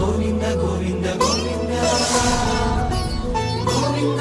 గోవింద గోవింద గోవింద గోవింద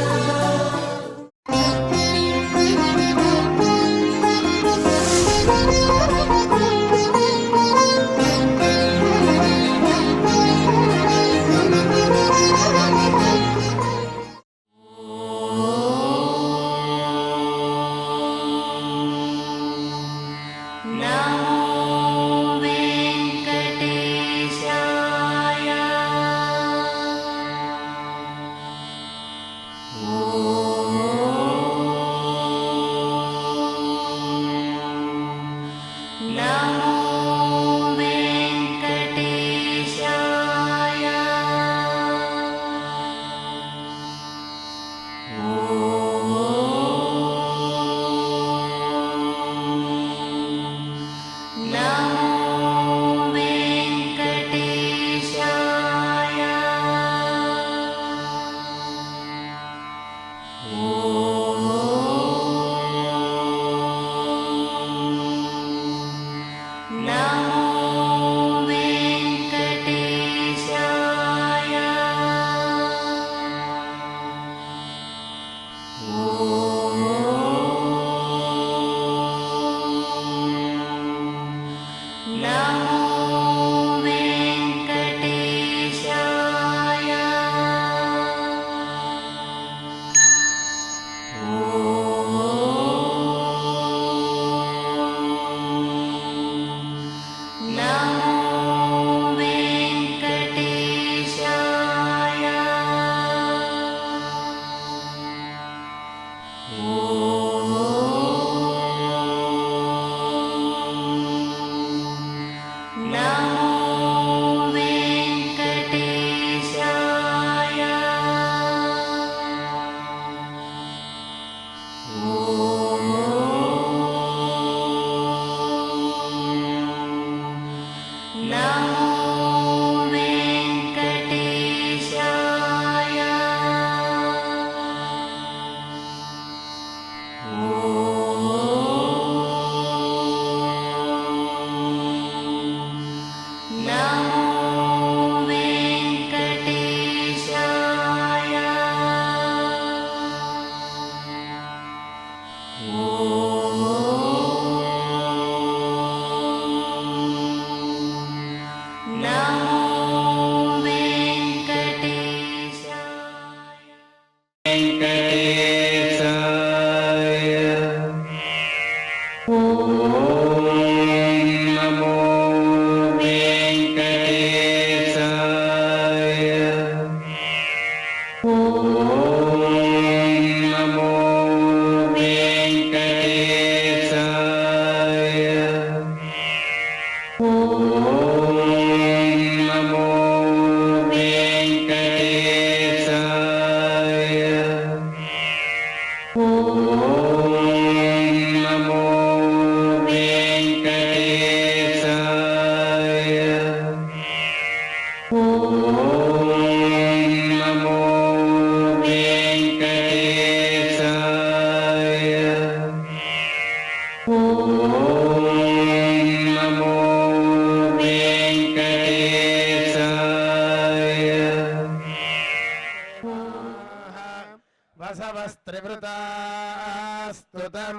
वसवस्त्रिवृतास्तुतं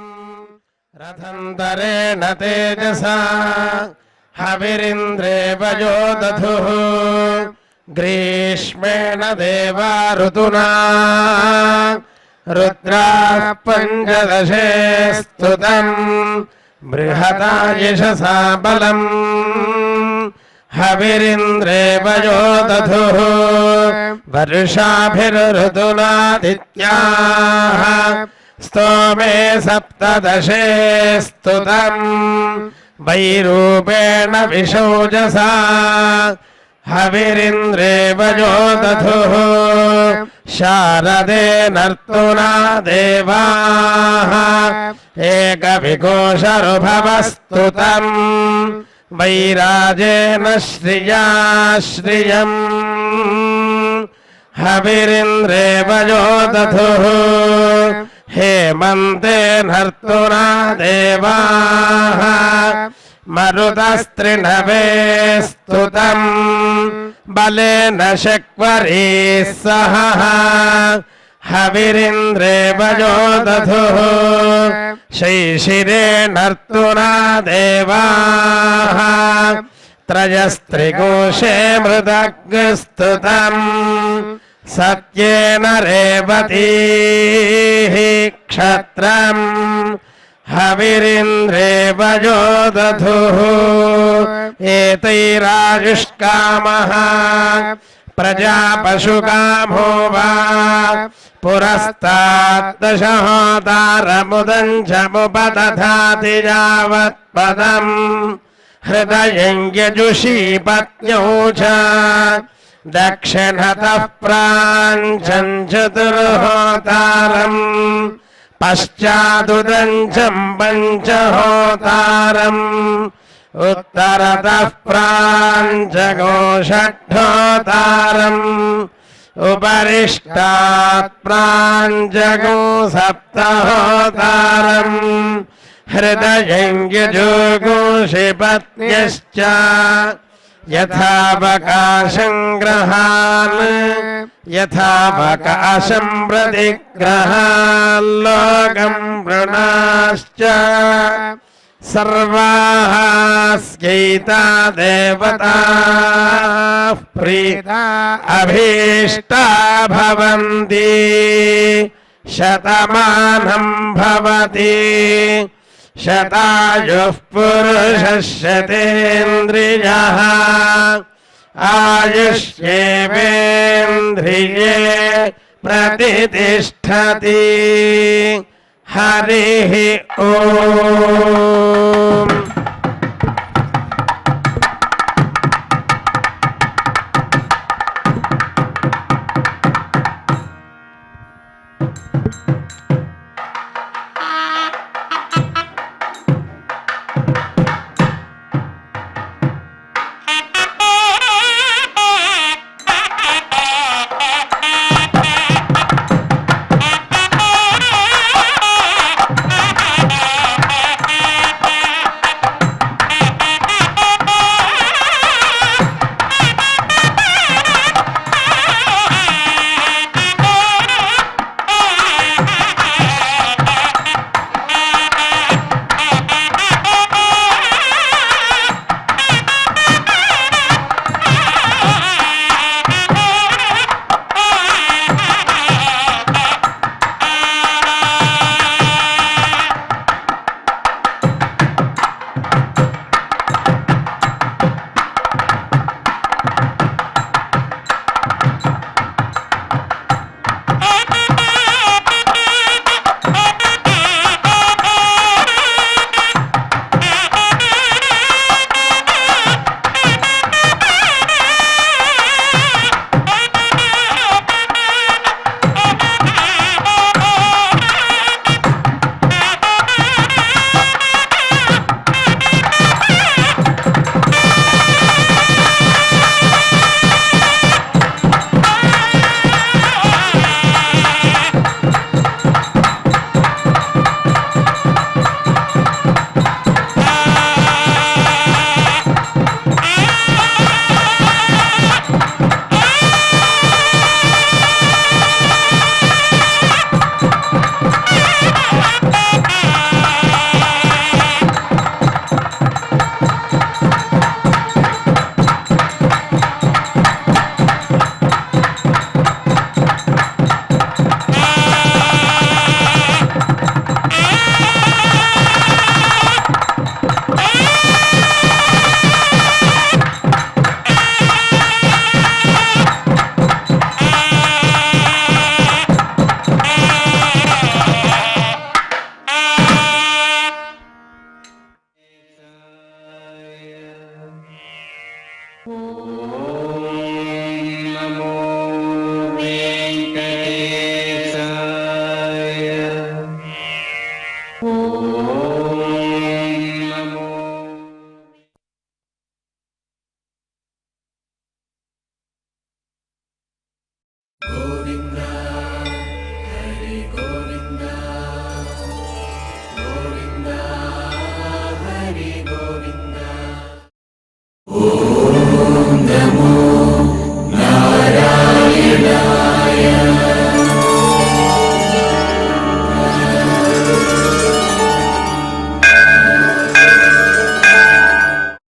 रथन्तरेण तेजसा हविरिन्द्रेव यो दधुः ग्रीष्मेण देवा ऋतुना रुद्राः पञ्चदशे स्तुतं बृहता यशसा बलम् हविरिन्द्रेव यो दधुः वर्षाभिर्ऋतुनादित्याः स्तोमे सप्तदशे स्तुतं वैरूपेण विशौजसा हविरिन्द्रेव यो दधुः शारदे नर्तुना देवाः एकविकोशरुभवस्तुतम् वैराजेन श्रिया श्रियम् हविरिन्द्रेव यो दधुः हेमन्ते नर्तुना देवाः मरुतस्त्रिणवे स्तुतम् बलेन शक्वरीः सह हविरिन्द्रेवयो दधुः शैशिरेणर्तुना देवाः त्रयस्त्रिकोशे मृदग्स्तुतम् सत्येन रेवतीः क्षत्रम् हविरिन्द्रेवयो दधुः एतैरायुष्कामः प्रजापशुकामो वा पुरस्ताद्दशहोतारमुदञ्चमुपदधाति यावत्पदम् हृदयं यजुषी पत्न्यौ च दक्षिणतः प्राञ्चं चतुर्होतारम् पश्चादुदञ्चं पञ्चहोतारम् उत्तरतः प्राञ्चगो षट्होतारम् उपरिष्टात् प्राञ्चगो सप्तहोतारम् हृदयं यजुगोषि पत्न्यश्च यथावकाशं ग्रहान् यथावकाशं प्रतिग्रहान् लोकं वृणाश्च सर्वाः स्यैता देवताः प्रीता अभीष्टा भवन्ति शतमानं भवति शतायुः पुरुषः शतेन्द्रियः आयुष्येवेन्द्रिये प्रतिष्ठति हरिः ओम्। Govinda, Hari Govinda. ఓం